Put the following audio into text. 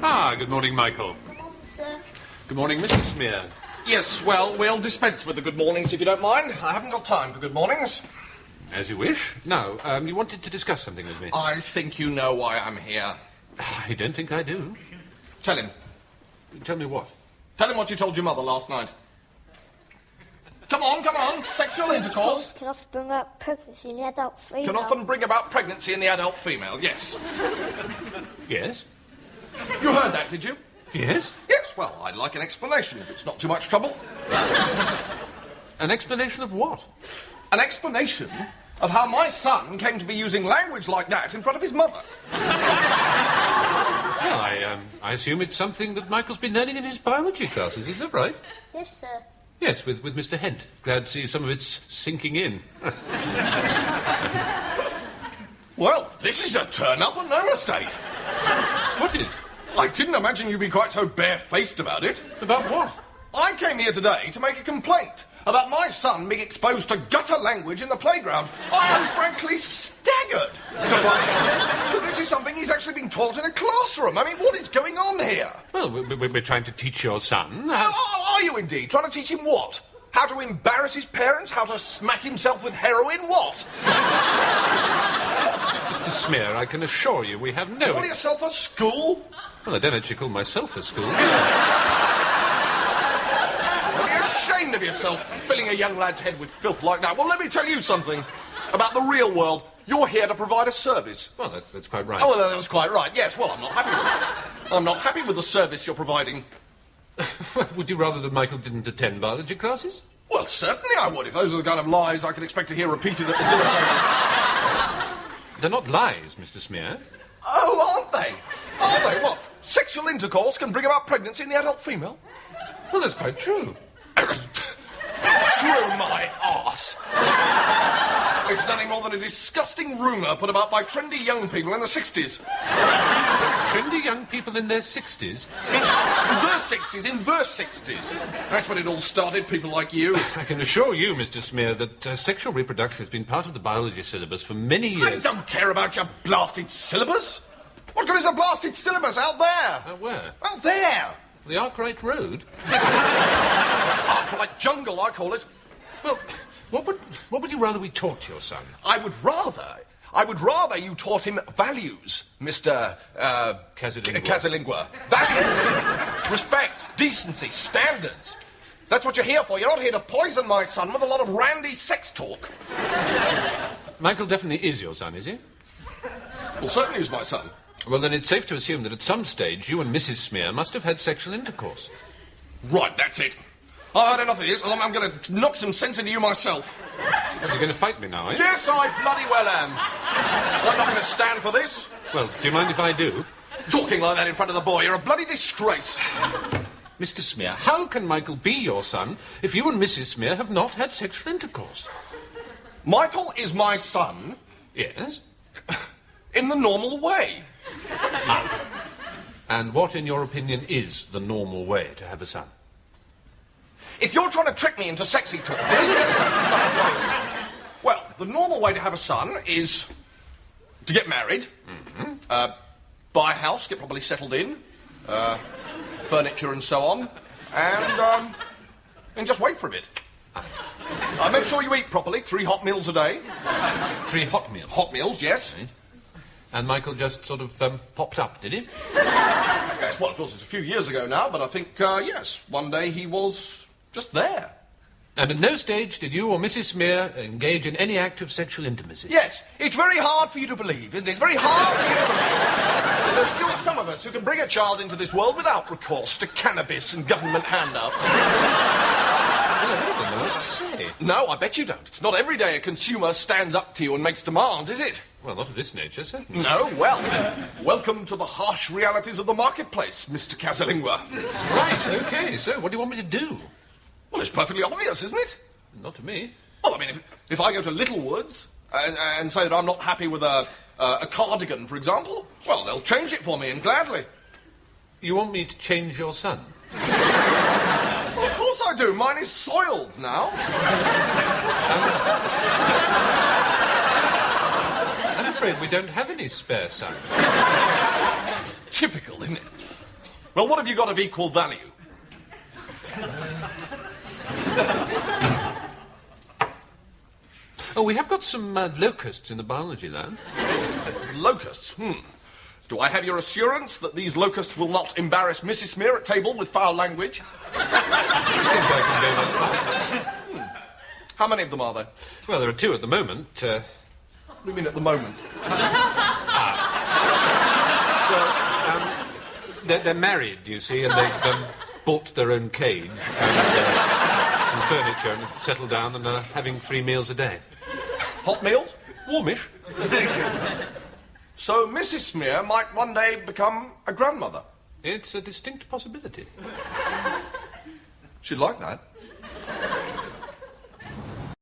Ah, good morning, Michael. Sir. Good morning, Mr. Smear. Yes, well, we'll dispense with the good mornings if you don't mind. I haven't got time for good mornings. As you wish. Now, you wanted to discuss something with me. I think you know why I'm here. I don't think I do. Tell him. Tell me what? Tell him what you told your mother last night. Come on. Sexual intercourse. Can often bring about pregnancy in the adult female. Can often bring about pregnancy in the adult female, yes. Yes? You heard that, did you? Yes? Yes, well, I'd like an explanation if it's not too much trouble. An explanation of what? An explanation of how my son came to be using language like that in front of his mother. Well, I assume it's something that Michael's been learning in his biology classes, is that right? Yes, sir. Yes, with Mr. Hent. Glad to see some of it's sinking in. Well, this is a turn-up and no mistake. What is? I didn't imagine you'd be quite so barefaced about it. About what? I came here today to make a complaint about my son being exposed to gutter language in the playground. I am frankly staggered to find that this is something he's actually been taught in a classroom. I mean, what is going on here? Well, we're trying to teach your son. Oh, are you indeed? Trying to teach him what? How to embarrass his parents? How to smack himself with heroin? What? Mr. Smear, I can assure you we have no... Call yourself a school? Well, I don't actually call myself a school. Are you ashamed of yourself, filling a young lad's head with filth like that? Well, let me tell you something about the real world. You're here to provide a service. Well, that's quite right. Oh, well, that's quite right. Yes, well, I'm not happy with it. I'm not happy with the service you're providing. Would you rather that Michael didn't attend biology classes? Well, certainly I would, if those are the kind of lies I can expect to hear repeated at the dinner table. They're not lies, Mr. Smear. Oh, aren't they? Are they? What? Sexual intercourse can bring about pregnancy in the adult female? Well, that's quite true. True, my arse. It's nothing more than a disgusting rumour put about by trendy young people in the 60s. Trendy young people in their 60s? In the 60s. That's when it all started, people like you. I can assure you, Mr. Smear, that sexual reproduction has been part of the biology syllabus for many years. I don't care about your blasted syllabus. What good is a blasted syllabus out there? Out where? Out there. The Arkwright Road? Arkwright Jungle, I call it. Well, what would you rather we taught your son? I would rather you taught him values, Mr. Casalingua. Values. Respect, decency, standards. That's what you're here for. You're not here to poison my son with a lot of randy sex talk. Michael definitely is your son, is he? Well, certainly he's my son. Well, then it's safe to assume that at some stage you and Mrs. Smear must have had sexual intercourse. Right, that's it. I've had enough of this. I'm going to knock some sense into you myself. Well, you're going to fight me now, eh? Yes, I bloody well am. I'm not going to stand for this. Well, do you mind if I do? Talking like that in front of the boy, you're a bloody disgrace. Mr. Smear, how can Michael be your son if you and Mrs. Smear have not had sexual intercourse? Michael is my son. Yes? In the normal way. And what, in your opinion, is the normal way to have a son? If you're trying to trick me into sexy talk... Well, the normal way to have a son is to get married, buy a house, get properly settled in, furniture and so on, and just wait for a bit. Make sure you eat properly, 3 hot meals a day. 3 hot meals? Hot meals, yes. Right. And Michael just sort of popped up, did he? Yes, well, of course, it's a few years ago now, but I think, yes, one day he was just there. And at no stage did you or Mrs. Smear engage in any act of sexual intimacy? Yes, it's very hard for you to believe, isn't it? It's very hard for you to believe that there's still some of us who can bring a child into this world without recourse to cannabis and government handouts. Well, I don't know what to say. No, I bet you don't. It's not every day a consumer stands up to you and makes demands, is it? Well, not of this nature, certainly. No, well, welcome to the harsh realities of the marketplace, Mr. Casalingua. Right, OK, so what do you want me to do? Well, it's perfectly obvious, isn't it? Not to me. Well, I mean, if I go to Littlewoods and say that I'm not happy with a cardigan, for example, well, they'll change it for me, and gladly. You want me to change your son? Well, of course I do. Mine is soiled now. I'm afraid we don't have any spare son. Typical, isn't it? Well, what have you got of equal value? Oh, we have got some locusts in the biology lab. Locusts? Do I have your assurance that these locusts will not embarrass Mrs. Smear at table with foul language? I think I can go that far. How many of them are there? Well, there are 2 at the moment. What do you mean at the moment? They're married, you see, and they've bought their own cage and some furniture and have settled down and are having 3 meals a day. Hot meals? Warmish. So Mrs. Smear might one day become a grandmother? It's a distinct possibility. She'd like that.